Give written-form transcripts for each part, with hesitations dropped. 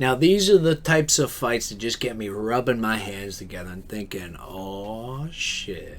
Now, these are the types of fights that just get me rubbing my hands together and thinking, oh shit.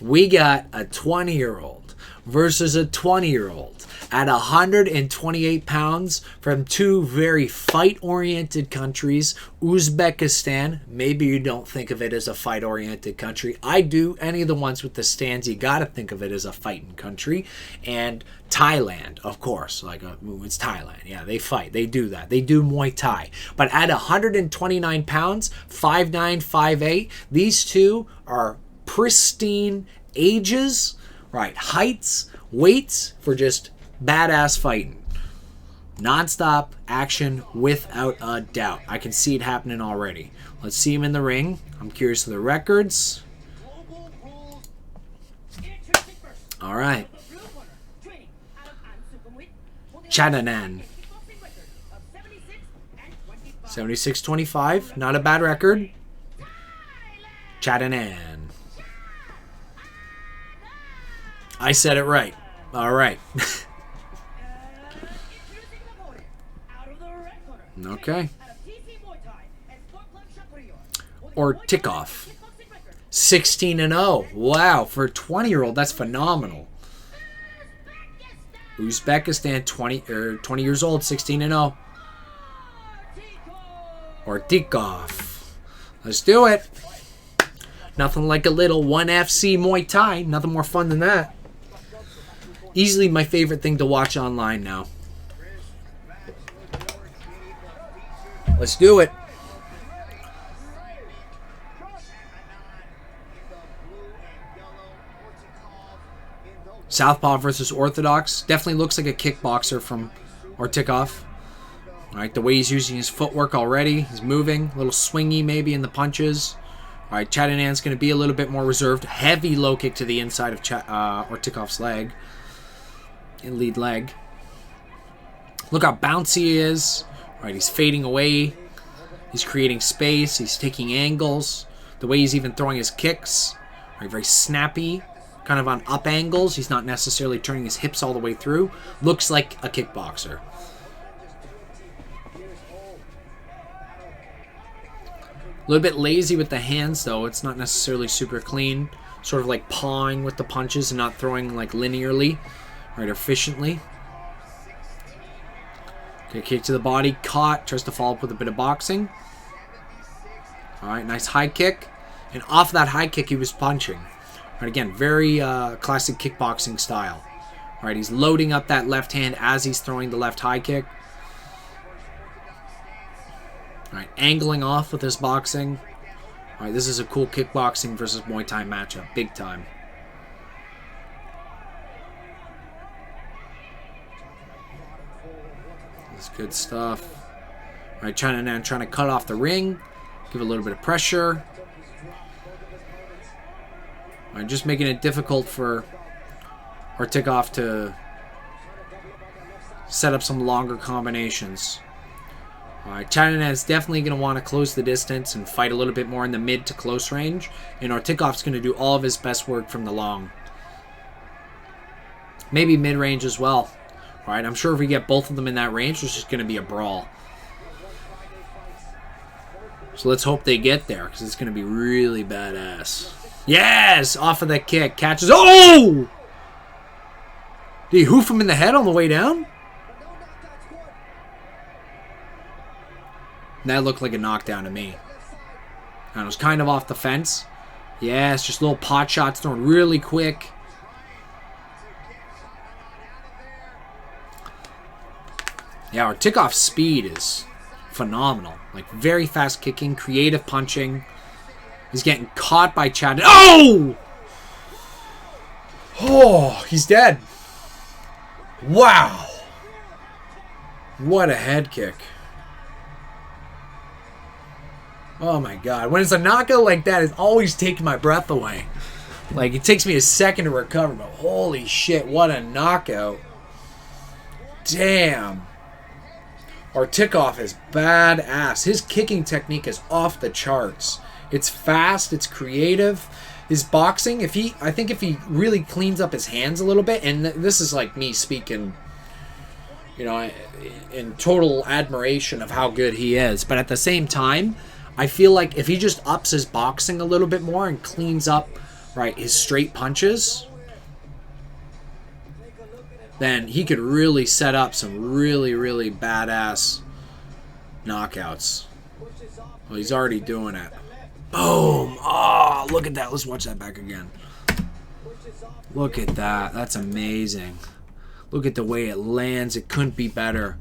We got a 20-year-old versus a 20-year-old at 128 pounds from two very fight-oriented countries. Uzbekistan, maybe you don't think of it as a fight-oriented country. I do. Any of the ones with the stands, you got to think of it as a fighting country. And Thailand, of course. It's Thailand. Yeah, they fight. They do that. They do Muay Thai. But at 129 pounds, 5'9", 5'8", these two are pristine ages, right? Heights, weights for just badass fighting. Non-stop action without a doubt. I can see it happening already. Let's see him in the ring. I'm curious of the records. All right. Chatanan. 76-25. Not a bad record. Chatanan. I said it right. All right. Okay. Ortikov. 16-0. Wow, for a 20-year-old, that's phenomenal. Uzbekistan, 20 years old, 16-0. Ortikov. Let's do it. Nothing like a little 1FC Muay Thai. Nothing more fun than that. Easily my favorite thing to watch online now. Let's do it. Southpaw versus Orthodox. Definitely looks like a kickboxer from Ortikov. Alright, the way he's using his footwork already. He's moving. A little swingy maybe in the punches. Alright, Chatanan's going to be a little bit more reserved. Heavy low kick to the inside of Ortikov's leg. Lead leg. Look how bouncy he is. Alright, he's fading away. He's creating space. He's taking angles. The way he's even throwing his kicks. Right, very snappy. Kind of on up angles. He's not necessarily turning his hips all the way through. Looks like a kickboxer. A little bit lazy with the hands, though. It's not necessarily super clean. Sort of like pawing with the punches and not throwing like linearly, right, efficiently. Okay, kick to the body, caught. Tries to follow up with a bit of boxing. All right, nice high kick. And off that high kick, he was punching. Right, again, very classic kickboxing style. All right, he's loading up that left hand as he's throwing the left high kick. All right, angling off with this boxing. All right, this is a cool kickboxing versus Muay Thai matchup. Big time. That's good stuff. All right, Chatanan trying to cut off the ring. Give a little bit of pressure. All right, just making it difficult for Ortikov to set up some longer combinations. All right, Chatanan is definitely going to want to close the distance and fight a little bit more in the mid to close range. And Ortikov's going to do all of his best work from the long. Maybe mid-range as well. All right, I'm sure if we get both of them in that range, it's just going to be a brawl. So let's hope they get there, because it's going to be really badass. Yes! Off of that kick. Catches. Oh! Did he hoof him in the head on the way down? That looked like a knockdown to me. And it was kind of off the fence. Yes, just little pot shots thrown really quick. Yeah, Ortikov's speed is phenomenal. Like, very fast kicking, creative punching. He's getting caught by Chad. Oh! Oh, he's dead. Wow. What a head kick. Oh my god. When it's a knockout like that, it's always taking my breath away. Like, it takes me a second to recover, but holy shit, what a knockout. Damn. Ortikov is badass. His kicking technique is off the charts. It's fast, it's creative. His boxing, I think if he really cleans up his hands a little bit, and this is like me speaking, you know, in total admiration of how good he is. But at the same time, I feel like if he just ups his boxing a little bit more and cleans up, right, his straight punches, then he could really set up some really, really badass knockouts. Well, he's already doing it. Boom! Oh, look at that. Let's watch that back again. Look at that. That's amazing. Look at the way it lands. It couldn't be better.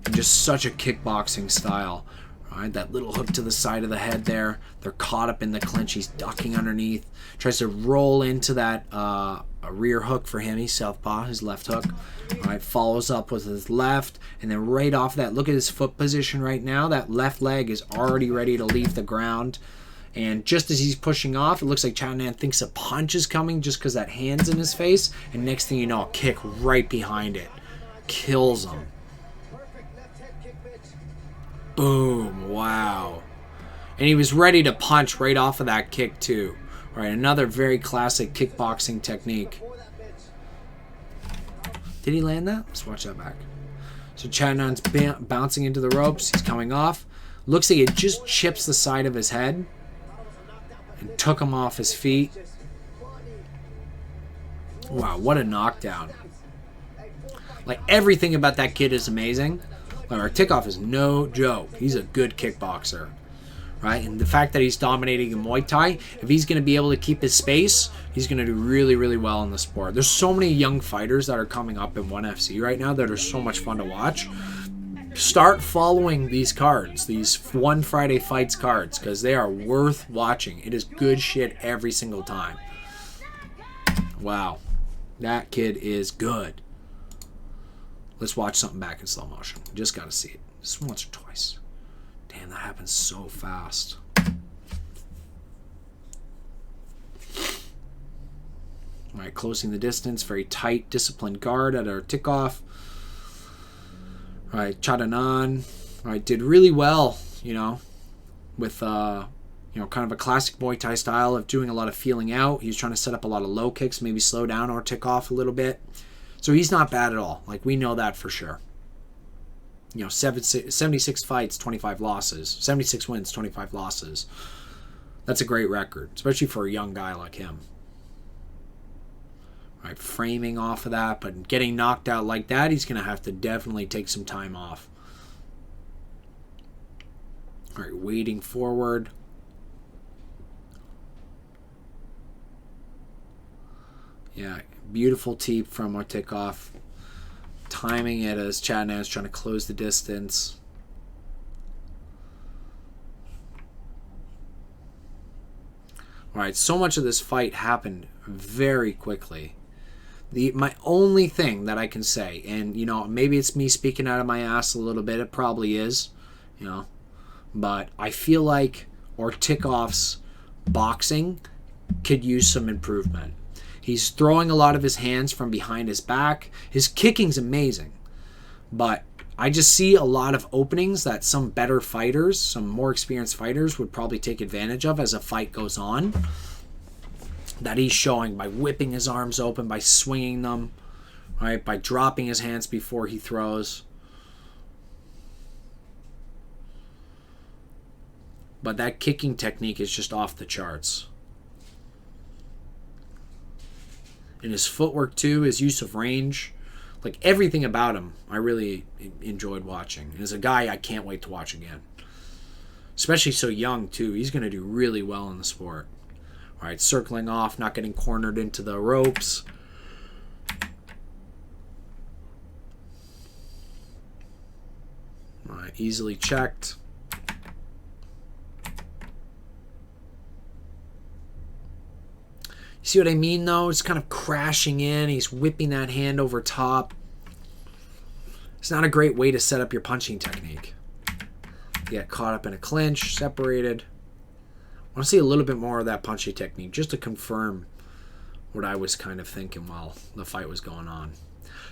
And just such a kickboxing style. Right, that little hook to the side of the head there. They're caught up in the clinch. He's ducking underneath. Tries to roll into that a rear hook for him. He's southpaw, his left hook. All right, follows up with his left. And then right off that, look at his foot position right now. That left leg is already ready to leave the ground. And just as he's pushing off, it looks like Chatanan thinks a punch is coming just because that hand's in his face. And next thing you know, a kick right behind it. Kills him. Boom. Wow. And he was ready to punch right off of that kick too. All right, another very classic kickboxing technique. Did he land that? Let's watch that back. So Chatanan's bouncing into the ropes. He's coming off. Looks like it just chips the side of his head. And took him off his feet. Wow, what a knockdown. Like, everything about that kid is amazing. Like, Ortikov is no joke. He's a good kickboxer. Right? And the fact that he's dominating in Muay Thai, if he's going to be able to keep his space, he's going to do really, really well in the sport. There's so many young fighters that are coming up in 1FC right now that are so much fun to watch. Start following these cards, these One Friday Fights cards, because they are worth watching. It is good shit every single time. Wow. That kid is good. Let's watch something back in slow motion. Just got to see it. Just once or twice. Damn, that happens so fast. All right, closing the distance. Very tight, disciplined guard at Ortikov. All right, Chatanan, all right, did really well, you know, with, kind of a classic Muay Thai style of doing a lot of feeling out. He was trying to set up a lot of low kicks, maybe slow down Ortikov a little bit. So he's not bad at all. Like, we know that for sure. 76 fights, 25 losses. 76 wins, 25 losses. That's a great record, especially for a young guy like him. Right, framing off of that, but getting knocked out like that, he's going to have to definitely take some time off. All right, wading forward. Yeah, beautiful teep from Ortikov. Timing it as Chatanan is trying to close the distance. All right, so much of this fight happened very quickly. My only thing that I can say, and, maybe it's me speaking out of my ass a little bit. It probably is, But I feel like Ortikov's boxing could use some improvement. He's throwing a lot of his hands from behind his back. His kicking's amazing. But I just see a lot of openings that some better fighters, some more experienced fighters would probably take advantage of as a fight goes on. That he's showing by whipping his arms open, by swinging them, right? By dropping his hands before he throws. But that kicking technique is just off the charts. And his footwork too, his use of range, like everything about him, I really enjoyed watching. And as a guy, I can't wait to watch again. Especially so young too. He's going to do really well in the sport. All right, circling off, not getting cornered into the ropes. All right, easily checked. You see what I mean, though? It's kind of crashing in. He's whipping that hand over top. It's not a great way to set up your punching technique. You get caught up in a clinch, separated. I want to see a little bit more of that punching technique just to confirm what I was kind of thinking while the fight was going on.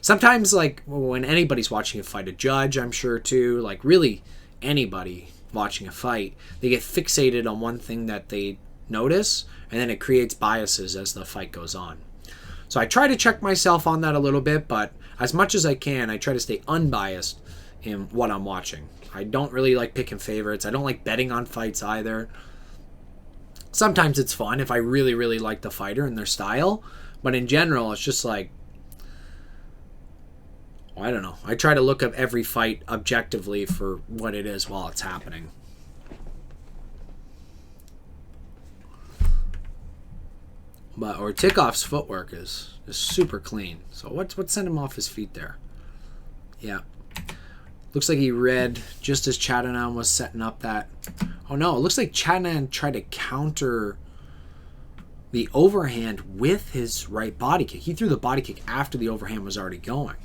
Sometimes, like, when anybody's watching a fight, a judge, I'm sure, too, like, really anybody watching a fight, they get fixated on one thing that they notice, and then it creates biases as the fight goes on. So I try to check myself on that a little bit, but as much as I can, I try to stay unbiased in what I'm watching. I don't really like picking favorites. I don't like betting on fights either. Sometimes it's fun if I really, really like the fighter and their style. But in general, it's just like, I don't know. I try to look at every fight objectively for what it is while it's happening. But Ortikov's footwork is super clean. So what sent him off his feet there? Yeah. Looks like he read just as Chatanan was setting up that. Oh no, it looks like Chatanan tried to counter the overhand with his right body kick. He threw the body kick after the overhand was already going.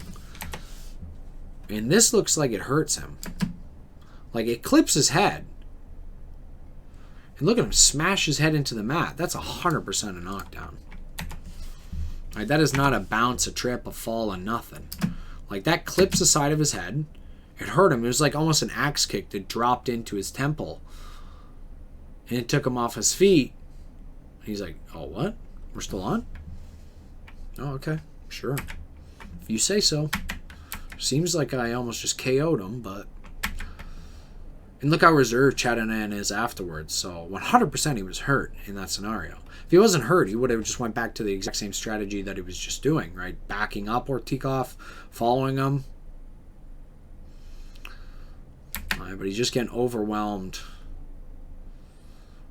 And this looks like it hurts him. Like it clips his head. And look at him smash his head into the mat. That's 100% a knockdown. Right, that is not a bounce, a trip, a fall, a nothing. Like that clips the side of his head. It hurt him. It was like almost an axe kick that dropped into his temple. And it took him off his feet. He's like, oh, what? We're still on? Oh, okay. Sure. If you say so. Seems like I almost just KO'd him, but... And look how reserved Chatanan is afterwards. So 100% he was hurt in that scenario. If he wasn't hurt, he would have just went back to the exact same strategy that he was just doing, right? Backing up Ortikov, following him. Right, but he's just getting overwhelmed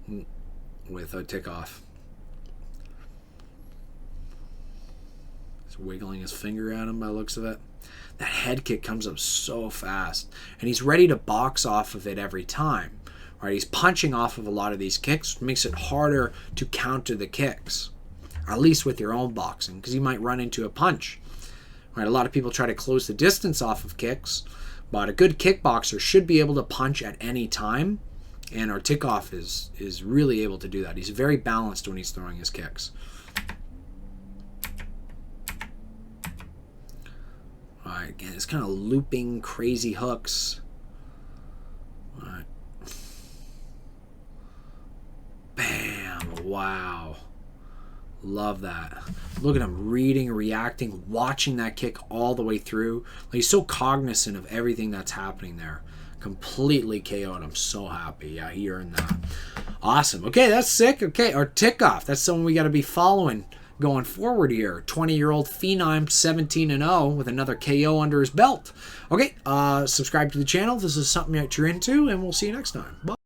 with Ortikov. He's wiggling his finger at him by the looks of it. That head kick comes up so fast. And he's ready to box off of it every time. Right? He's punching off of a lot of these kicks. Makes it harder to counter the kicks. At least with your own boxing. Because you might run into a punch. Right? A lot of people try to close the distance off of kicks. But a good kickboxer should be able to punch at any time. And Ortikov is really able to do that. He's very balanced when he's throwing his kicks. Alright, again, it's kind of looping, crazy hooks. Alright. Bam! Wow. Love that. Look at him reading, reacting, watching that kick all the way through. Like, he's so cognizant of everything that's happening there. Completely KO'd. I'm so happy. Yeah, he earned that. Awesome. Okay, that's sick. Okay, Ortikov. That's someone we got to be following going forward here. 20-year-old phenom, 17-0 with another KO under his belt. Okay, subscribe to the channel if this is something that you're into, and we'll see you next time. Bye.